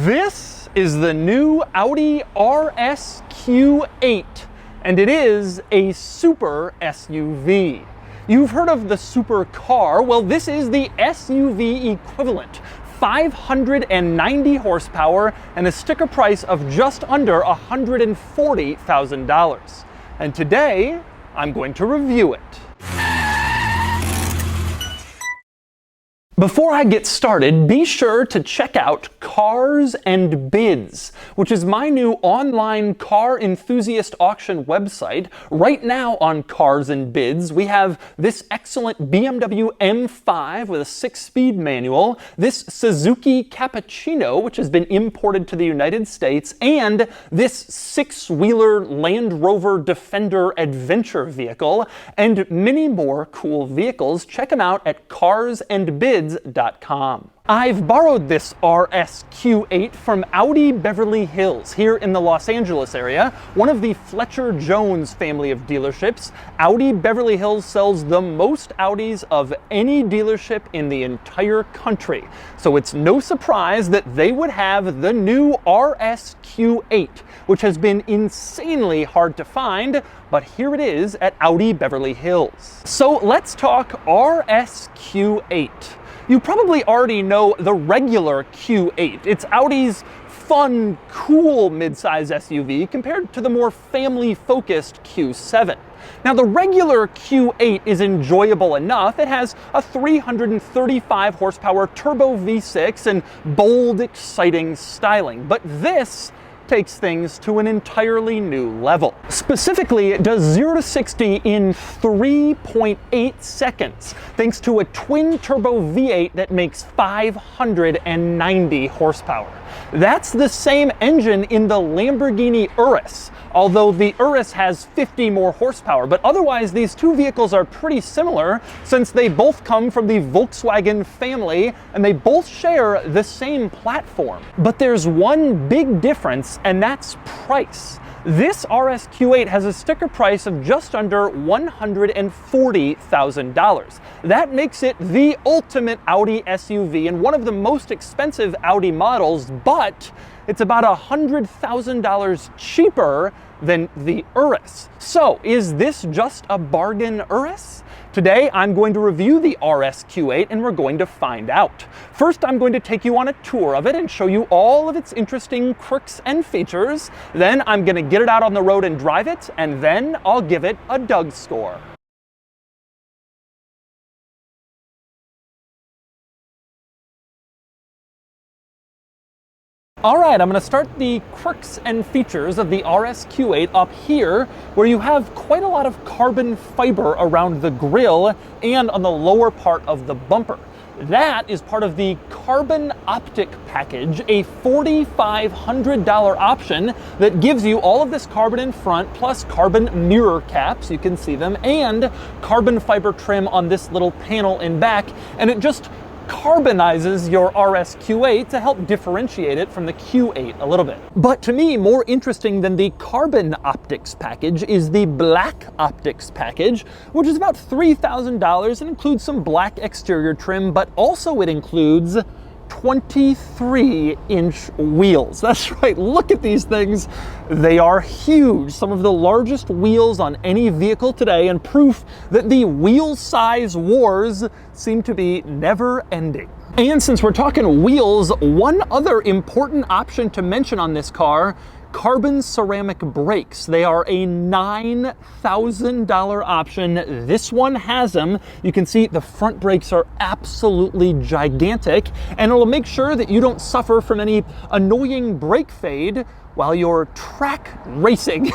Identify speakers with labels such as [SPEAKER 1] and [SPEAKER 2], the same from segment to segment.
[SPEAKER 1] This is the new Audi RSQ8, and it is a super SUV. You've heard of the supercar. Well, this is the SUV equivalent. 590 horsepower and a sticker price of just under $140,000. And today, I'm going to review it. Before I get started, be sure to check out Cars and Bids, which is my new online car enthusiast auction website. Right now on Cars and Bids, we have this excellent BMW M5 with a 6-speed manual, this Suzuki Cappuccino, which has been imported to the United States, and this 6-wheeler Land Rover Defender adventure vehicle, and many more cool vehicles. Check them out at carsandbids.com. I've borrowed this RSQ8 from Audi Beverly Hills here in the Los Angeles area, one of the Fletcher Jones family of dealerships. Audi Beverly Hills sells the most Audis of any dealership in the entire country. So it's no surprise that they would have the new RSQ8, which has been insanely hard to find, but here it is at Audi Beverly Hills. So let's talk RSQ8. You probably already know the regular Q8. It's Audi's fun, cool midsize SUV compared to the more family-focused Q7. Now, the regular Q8 is enjoyable enough. It has a 335 horsepower turbo V6 and bold, exciting styling. But this takes things to an entirely new level. Specifically, it does 0 to 60 in 3.8 seconds, thanks to a twin-turbo V8 that makes 590 horsepower. That's the same engine in the Lamborghini Urus, although the Urus has 50 more horsepower. But otherwise, these two vehicles are pretty similar since they both come from the Volkswagen family and they both share the same platform. But there's one big difference, and that's price. This RSQ8 has a sticker price of just under $140,000. That makes it the ultimate Audi SUV and one of the most expensive Audi models, but it's about $100,000 cheaper than the Urus. So, is this just a bargain Urus? Today, I'm going to review the RSQ8 and we're going to find out. First, I'm going to take you on a tour of it and show you all of its interesting quirks and features. Then, I'm going to get it out on the road and drive it, and then I'll give it a Doug score. All right, I'm going to start the quirks and features of the RSQ8 up here, where you have quite a lot of carbon fiber around the grille and on the lower part of the bumper. That is part of the Carbon Optic package, a $4,500 option that gives you all of this carbon in front, plus carbon mirror caps, you can see them, and carbon fiber trim on this little panel in back, and it just carbonizes your RSQ8 to help differentiate it from the Q8 a little bit. But to me, more interesting than the Carbon Optics package is the Black Optics package, which is about $3,000 and includes some black exterior trim, but also it includes 23-inch wheels. That's right, look at these things. They are huge, some of the largest wheels on any vehicle today, and proof that the wheel size wars seem to be never ending. And since we're talking wheels, one other important option to mention on this car: carbon ceramic brakes. They are a $9,000 option. This one has them. You can see the front brakes are absolutely gigantic, and it'll make sure that you don't suffer from any annoying brake fade while you're track racing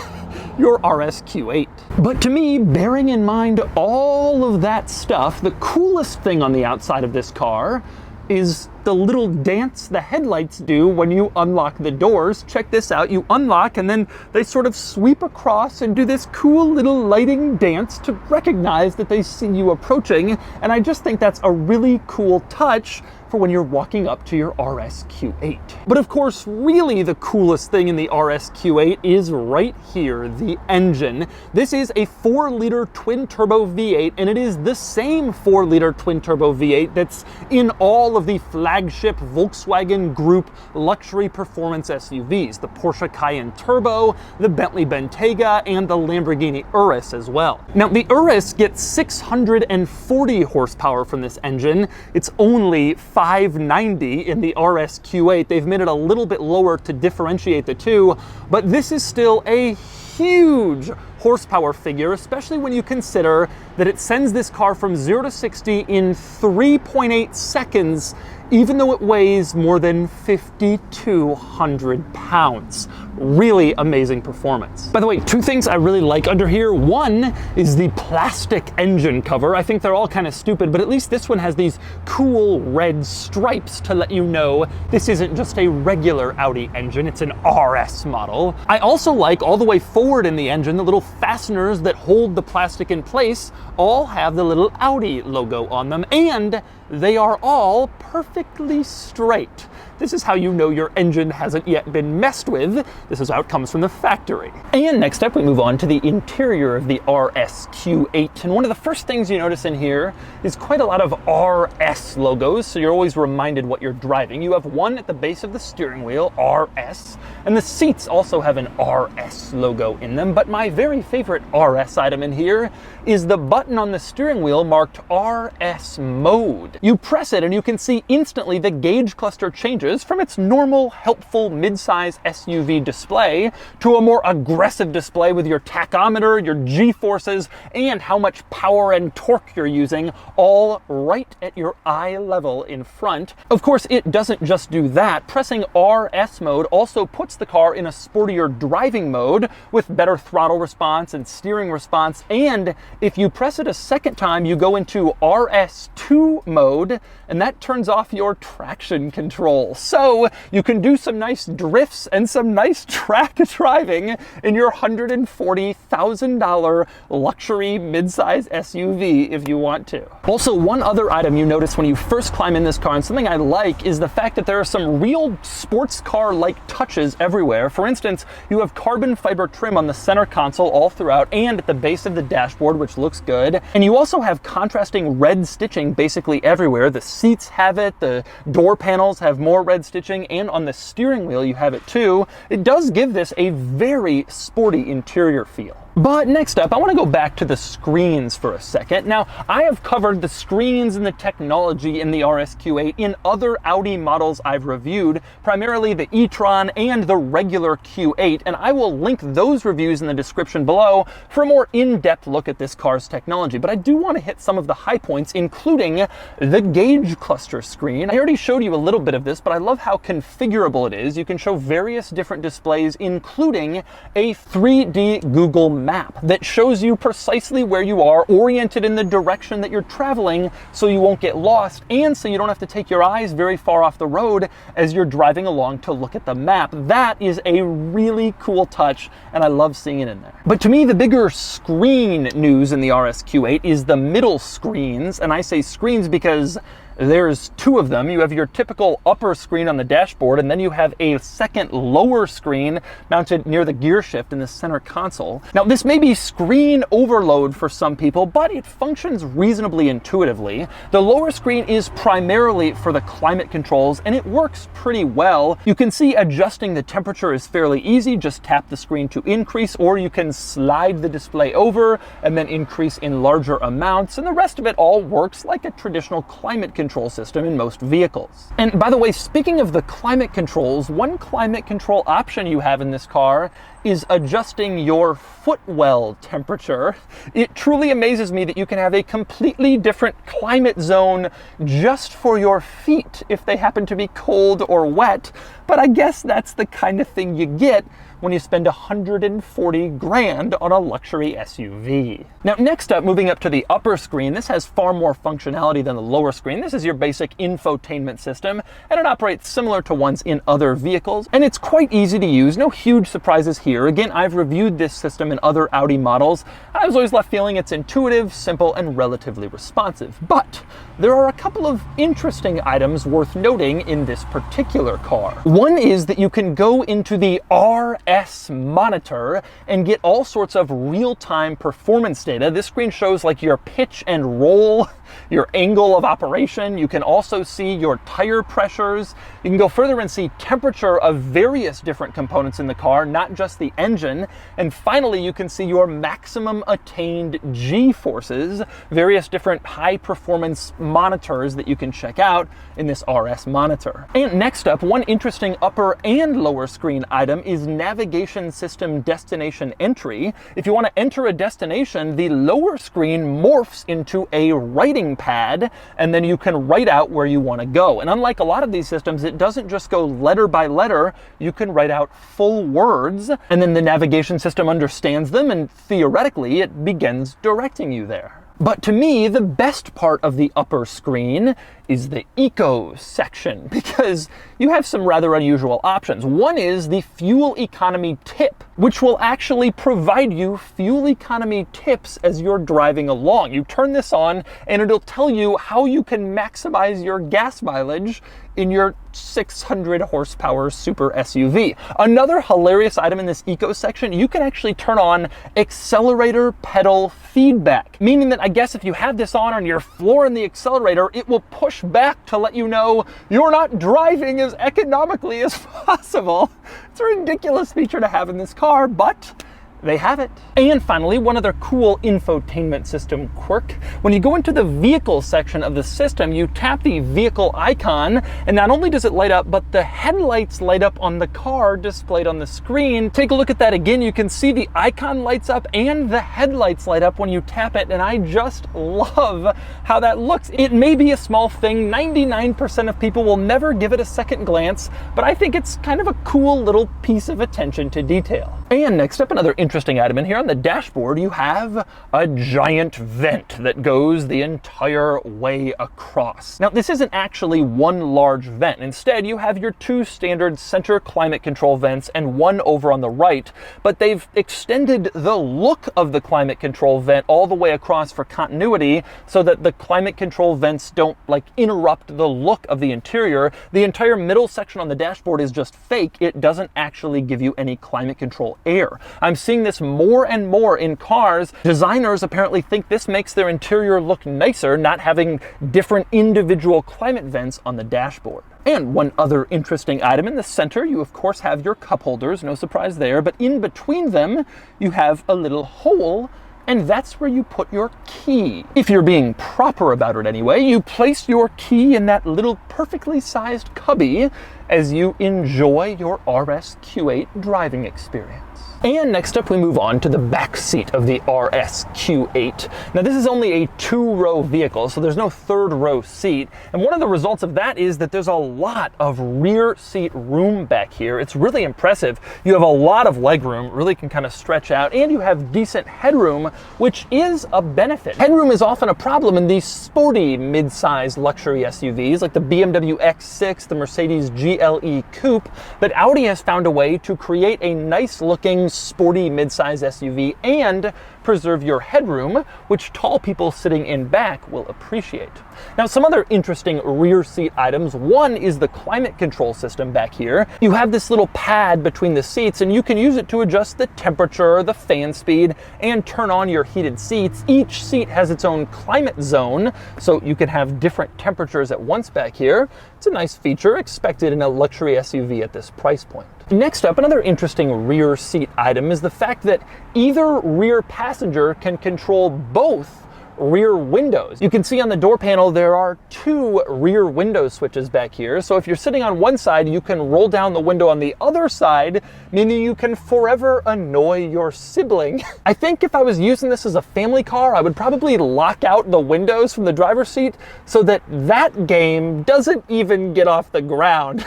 [SPEAKER 1] your RSQ8. But to me, bearing in mind all of that stuff, the coolest thing on the outside of this car is the little dance the headlights do when you unlock the doors. Check this out. You unlock and then they sort of sweep across and do this cool little lighting dance to recognize that they see you approaching. And I just think that's a really cool touch for when you're walking up to your RSQ8. But of course, really the coolest thing in the RSQ8 is right here, the engine. This is a 4-liter twin-turbo V8, and it is the same 4-liter twin-turbo V8 that's in all of the flagship flagship Volkswagen Group luxury performance SUVs, the Porsche Cayenne Turbo, the Bentley Bentayga, and the Lamborghini Urus as well. Now, the Urus gets 640 horsepower from this engine. It's only 590 in the RSQ8. They've made it a little bit lower to differentiate the two, but this is still a huge horsepower figure, especially when you consider that it sends this car from 0 to 60 in 3.8 seconds, even though it weighs more than 5,200 pounds. Really amazing performance. By the way, two things I really like under here. One is the plastic engine cover. I think they're all kind of stupid, but at least this one has these cool red stripes to let you know this isn't just a regular Audi engine, it's an RS model. I also like all the way forward in the engine, the little fasteners that hold the plastic in place all have the little Audi logo on them, and they are all perfectly straight. This is how you know your engine hasn't yet been messed with. This is how it comes from the factory. And next up, we move on to the interior of the RSQ8. And one of the first things you notice in here is quite a lot of RS logos, so you're always reminded what you're driving. You have one at the base of the steering wheel, RS, and the seats also have an RS logo in them. But my very favorite RS item in here is the button on the steering wheel marked RS mode. You press it and you can see instantly the gauge cluster changes from its normal, helpful mid-size SUV display to a more aggressive display with your tachometer, your G-forces, and how much power and torque you're using, all right at your eye level in front. Of course, it doesn't just do that. Pressing RS mode also puts the car in a sportier driving mode with better throttle response and steering response, and if you press it a second time, you go into RS2 mode, and that turns off your traction control. So you can do some nice drifts and some nice track driving in your $140,000 luxury midsize SUV if you want to. Also, one other item you notice when you first climb in this car, and something I like, is the fact that there are some real sports car-like touches everywhere. For instance, you have carbon fiber trim on the center console all throughout and at the base of the dashboard, which looks good. And you also have contrasting red stitching basically everywhere. The seats have it, the door panels have more red stitching, and on the steering wheel you have it too. It does give this a very sporty interior feel. But next up, I want to go back to the screens for a second. Now, I have covered the screens and the technology in the RSQ8 in other Audi models I've reviewed, primarily the E-TRON and the regular Q8, and I will link those reviews in the description below for a more in-depth look at this car's technology. But I do want to hit some of the high points, including the gauge cluster screen. I already showed you a little bit of this, but I love how configurable it is. You can show various different displays, including a 3D Google map that shows you precisely where you are, oriented in the direction that you're traveling, so you won't get lost, and so you don't have to take your eyes very far off the road as you're driving along to look at the map. That is a really cool touch, and I love seeing it in there. But to me, the bigger screen news in the RSQ8 is the middle screens, and I say screens because there's two of them. You have your typical upper screen on the dashboard, and then you have a second lower screen mounted near the gear shift in the center console. Now, this may be screen overload for some people, but it functions reasonably intuitively. The lower screen is primarily for the climate controls, and it works pretty well. You can see adjusting the temperature is fairly easy. Just tap the screen to increase, or you can slide the display over and then increase in larger amounts, and the rest of it all works like a traditional climate control system in most vehicles. And by the way, speaking of the climate controls, one climate control option you have in this car is adjusting your footwell temperature. It truly amazes me that you can have a completely different climate zone just for your feet if they happen to be cold or wet, but I guess that's the kind of thing you get when you spend 140 grand on a luxury SUV. Now, next up, moving up to the upper screen, this has far more functionality than the lower screen. This is your basic infotainment system, and it operates similar to ones in other vehicles, and it's quite easy to use. No huge surprises here. Again, I've reviewed this system in other Audi models. I was always left feeling it's intuitive, simple, and relatively responsive. But there are a couple of interesting items worth noting in this particular car. One is that you can go into the RS monitor and get all sorts of real-time performance data. This screen shows like your pitch and roll your angle of operation. You can also see your tire pressures. You can go further and see temperature of various different components in the car, not just the engine. And finally, you can see your maximum attained G-forces, various different high-performance monitors that you can check out in this RS monitor. And next up, one interesting upper and lower screen item is navigation system destination entry. If you want to enter a destination, the lower screen morphs into a writing pad, and then you can write out where you want to go. And unlike a lot of these systems, it doesn't just go letter by letter. You can write out full words, and then the navigation system understands them, and theoretically, it begins directing you there. But to me, the best part of the upper screen is the eco section, because you have some rather unusual options. One is the fuel economy tip, which will actually provide you fuel economy tips as you're driving along. You turn this on and it'll tell you how you can maximize your gas mileage in your 600 horsepower super SUV. Another hilarious item in this eco section, you can actually turn on accelerator pedal feedback, meaning that I guess if you have this on you're flooring the accelerator, it will push back to let you know you're not driving as economically as possible. It's a ridiculous feature to have in this car, but they have it. And finally, one other cool infotainment system quirk. When you go into the vehicle section of the system, you tap the vehicle icon, and not only does it light up, but the headlights light up on the car displayed on the screen. Take a look at that again. You can see the icon lights up and the headlights light up when you tap it, and I just love how that looks. It may be a small thing. 99% of people will never give it a second glance, but I think it's kind of a cool little piece of attention to detail. And next up, another interesting item in here on the dashboard, you have a giant vent that goes the entire way across. Now, this isn't actually one large vent. Instead, you have your two standard center climate control vents and one over on the right, but they've extended the look of the climate control vent all the way across for continuity so that the climate control vents don't interrupt the look of the interior. The entire middle section on the dashboard is just fake. It doesn't actually give you any climate control air. I'm seeing this more and more in cars. Designers apparently think this makes their interior look nicer, not having different individual climate vents on the dashboard. And one other interesting item in the center, you of course have your cup holders, no surprise there, but in between them, you have a little hole, and that's where you put your key. If you're being proper about it anyway, you place your key in that little perfectly sized cubby as you enjoy your RSQ8 driving experience. And next up, we move on to the back seat of the RSQ8. Now, this is only a 2-row vehicle, so there's no 3rd row seat. And one of the results of that is that there's a lot of rear seat room back here. It's really impressive. You have a lot of leg room, really can kind of stretch out, and you have decent headroom, which is a benefit. Headroom is often a problem in these sporty mid-size luxury SUVs like the BMW X6, the Mercedes GLE Coupe, but Audi has found a way to create a nice-looking sporty mid-size SUV and preserve your headroom, which tall people sitting in back will appreciate. Now, some other interesting rear seat items. One is the climate control system back here. You have this little pad between the seats, and you can use it to adjust the temperature, the fan speed, and turn on your heated seats. Each seat has its own climate zone, so you can have different temperatures at once back here. It's a nice feature expected in a luxury SUV at this price point. Next up, another interesting rear seat item is the fact that either rear passenger can control both rear windows. You can see on the door panel there are 2 rear window switches back here, so if you're sitting on one side, you can roll down the window on the other side, meaning you can forever annoy your sibling. I think if I was using this as a family car, I would probably lock out the windows from the driver's seat so that that game doesn't even get off the ground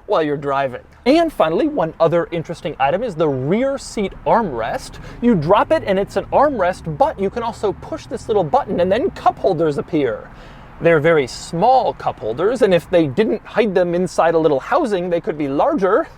[SPEAKER 1] while you're driving. And finally, one other interesting item is the rear seat armrest. You drop it and it's an armrest, but you can also push this little button and then cup holders appear. They're very small cup holders, and if they didn't hide them inside a little housing, they could be larger.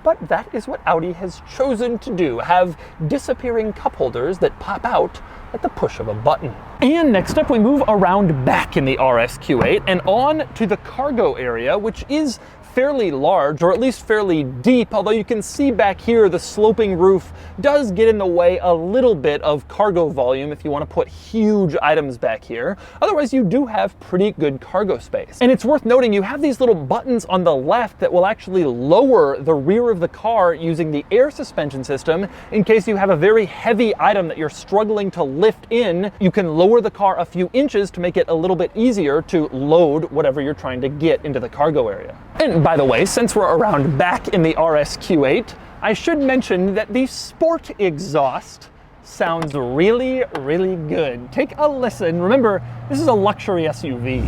[SPEAKER 1] But that is what Audi has chosen to do, have disappearing cup holders that pop out at the push of a button. And next up, we move around back in the RSQ8 and on to the cargo area, which is fairly large, or at least fairly deep, although you can see back here the sloping roof does get in the way a little bit of cargo volume if you want to put huge items back here. Otherwise, you do have pretty good cargo space. And it's worth noting you have these little buttons on the left that will actually lower the rear of the car using the air suspension system in case you have a very heavy item that you're struggling to lift in. You can lower the car a few inches to make it a little bit easier to load whatever you're trying to get into the cargo area. And by the way, since we're around back in the RSQ8, I should mention that the Sport exhaust sounds really, really good. Take a listen. Remember, this is a luxury SUV.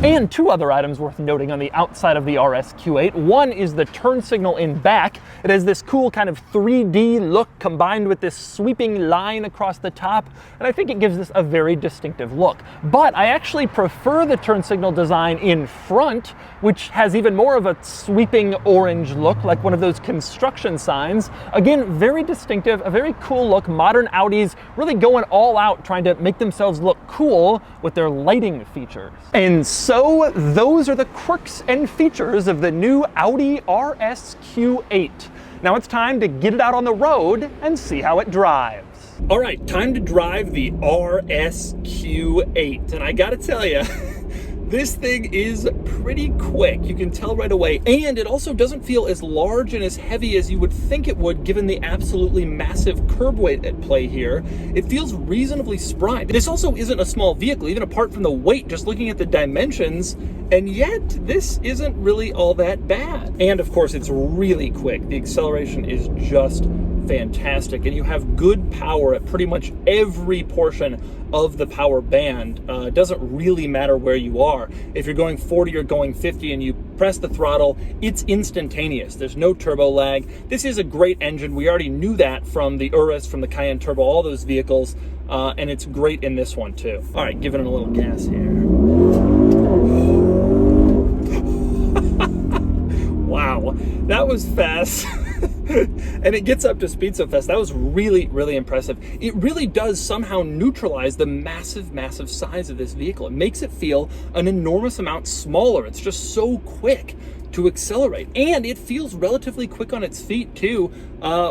[SPEAKER 1] And two other items worth noting on the outside of the RSQ8. One is the turn signal in back. It has this cool kind of 3D look combined with this sweeping line across the top, and I think it gives this a very distinctive look. But I actually prefer the turn signal design in front, which has even more of a sweeping orange look, like one of those construction signs. Again, very distinctive, a very cool look. Modern Audis really going all out trying to make themselves look cool with their lighting features. And so those are the quirks and features of the new Audi RSQ8. Now it's time to get it out on the road and see how it drives. All right, time to drive the RSQ8. And I gotta tell you, this thing is pretty quick. You can tell right away. And it also doesn't feel as large and as heavy as you would think it would given the absolutely massive curb weight at play here. It feels reasonably spry. This also isn't a small vehicle, even apart from the weight, just looking at the dimensions. And yet, this isn't really all that bad. And of course, it's really quick. The acceleration is just fantastic, and you have good power at pretty much every portion of the power band. It doesn't really matter where you are. If you're going 40 or going 50 and you press the throttle, it's instantaneous. There's no turbo lag. This is a great engine. We already knew that from the Urus, from the Cayenne Turbo, all those vehicles, and it's great in this one too. All right, giving it a little gas here. Wow, that was fast. And it gets up to speed so fast. That was really, really impressive. It really does somehow neutralize the massive, massive size of this vehicle. It makes it feel an enormous amount smaller. It's just so quick to accelerate, and it feels relatively quick on its feet too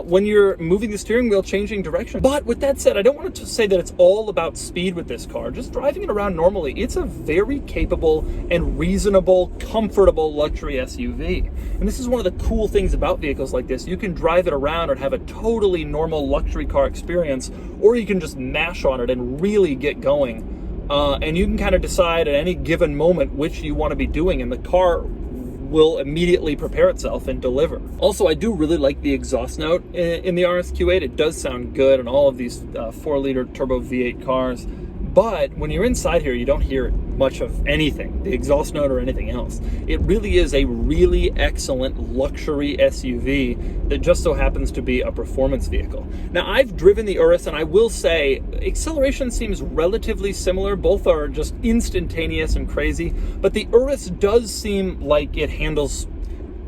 [SPEAKER 1] when you're moving the steering wheel, changing direction. But with that said, I don't want to say that it's all about speed with this car. Just driving it around normally, it's a very capable and reasonable, comfortable luxury SUV. And this is one of the cool things about vehicles like this. You can drive it around and have a totally normal luxury car experience, or you can just mash on it and really get going. And you can kind of decide at any given moment which you want to be doing, and the car will immediately prepare itself and deliver. Also, I do really like the exhaust note in the RSQ8. It does sound good in all of these 4-liter turbo V8 cars, but when you're inside here, you don't hear much of anything, the exhaust note or anything else. It really is a really excellent luxury SUV that just so happens to be a performance vehicle. Now, I've driven the Urus, and I will say acceleration seems relatively similar. Both are just instantaneous and crazy, but the Urus does seem like it handles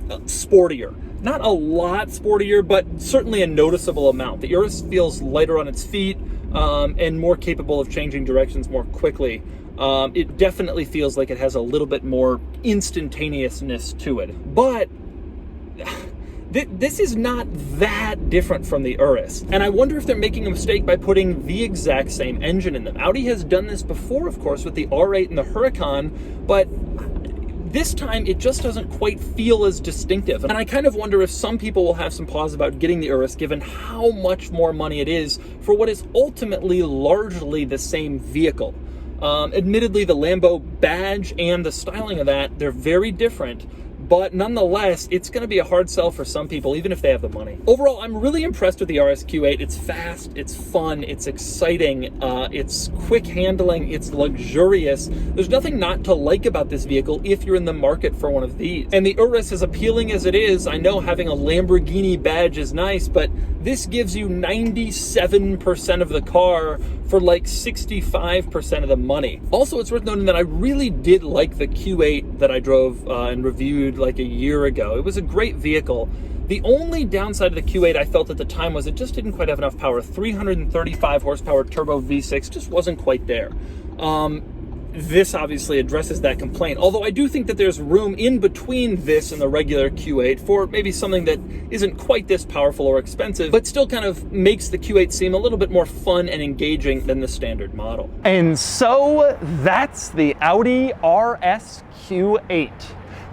[SPEAKER 1] sportier. Not a lot sportier, but certainly a noticeable amount. The Urus feels lighter on its feet and more capable of changing directions more quickly. It definitely feels like it has a little bit more instantaneousness to it. But this is not that different from the Urus. And I wonder if they're making a mistake by putting the exact same engine in them. Audi has done this before, of course, with the R8 and the Huracan, but this time it just doesn't quite feel as distinctive. And I kind of wonder if some people will have some pause about getting the Urus given how much more money it is for what is ultimately largely the same vehicle. Admittedly, the Lambo badge and the styling of that, they're very different, but nonetheless, it's going to be a hard sell for some people, even if they have the money. Overall, I'm really impressed with the RSQ8. It's fast, it's fun, it's exciting, it's quick handling, it's luxurious. There's nothing not to like about this vehicle if you're in the market for one of these. And the Urus, as appealing as it is, I know having a Lamborghini badge is nice, but this gives you 97% of the car for like 65% of the money. Also, it's worth noting that I really did like the Q8 that I drove and reviewed like a year ago. It was a great vehicle. The only downside of the Q8 I felt at the time was it just didn't quite have enough power. 335 horsepower turbo V6 just wasn't quite there. This obviously addresses that complaint, although I do think that there's room in between this and the regular Q8 for maybe something that isn't quite this powerful or expensive, but still kind of makes the Q8 seem a little bit more fun and engaging than the standard model. And so that's the Audi RSQ8.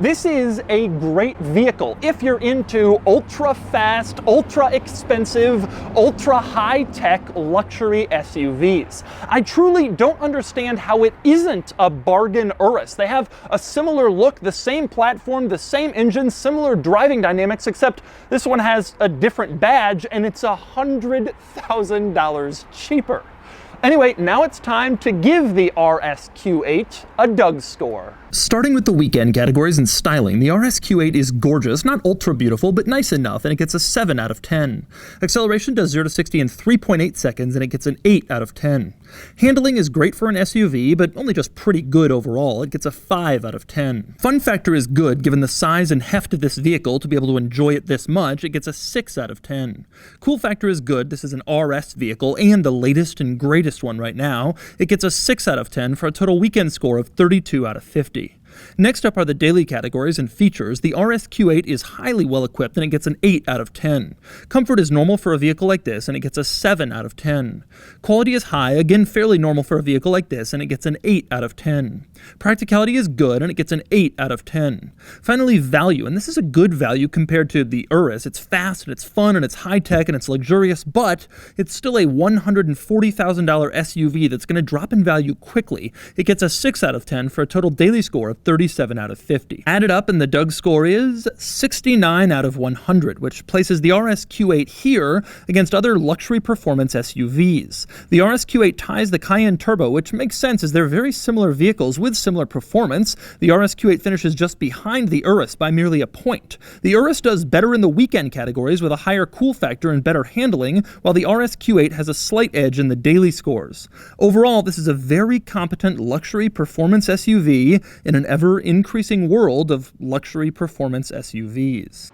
[SPEAKER 1] This is a great vehicle if you're into ultra-fast, ultra-expensive, ultra-high-tech luxury SUVs. I truly don't understand how it isn't a bargain Urus. They have a similar look, the same platform, the same engine, similar driving dynamics, except this one has a different badge and it's $100,000 cheaper. Anyway, now it's time to give the RSQ8 a Doug score. Starting with the weekend categories and styling, the RSQ8 is gorgeous, not ultra beautiful, but nice enough, and it gets a 7 out of 10. Acceleration does 0 to 60 in 3.8 seconds, and it gets an 8 out of 10. Handling is great for an SUV, but only just pretty good overall. It gets a 5 out of 10. Fun factor is good, given the size and heft of this vehicle to be able to enjoy it this much. It gets a 6 out of 10. Cool factor is good. This is an RS vehicle, and the latest and greatest one right now. It gets a 6 out of 10 for a total weekend score of 32 out of 50. Next up are the daily categories and features. The RSQ8 is highly well equipped and it gets an 8 out of 10. Comfort is normal for a vehicle like this and it gets a 7 out of 10. Quality is high, again fairly normal for a vehicle like this, and it gets an 8 out of 10. Practicality is good and it gets an 8 out of 10. Finally, value, and this is a good value compared to the Urus. It's fast and it's fun and it's high-tech and it's luxurious, but it's still a $140,000 SUV that's going to drop in value quickly. It gets a 6 out of 10 for a total daily score of 37 out of 50. Added up, and the Doug score is 69 out of 100, which places the RSQ8 here against other luxury performance SUVs. The RSQ8 ties the Cayenne Turbo, which makes sense as they're very similar vehicles with similar performance. The RSQ8 finishes just behind the Urus by merely a point. The Urus does better in the weekend categories with a higher cool factor and better handling, while the RSQ8 has a slight edge in the daily scores. Overall, this is a very competent luxury performance SUV in an ever-increasing world of luxury performance SUVs.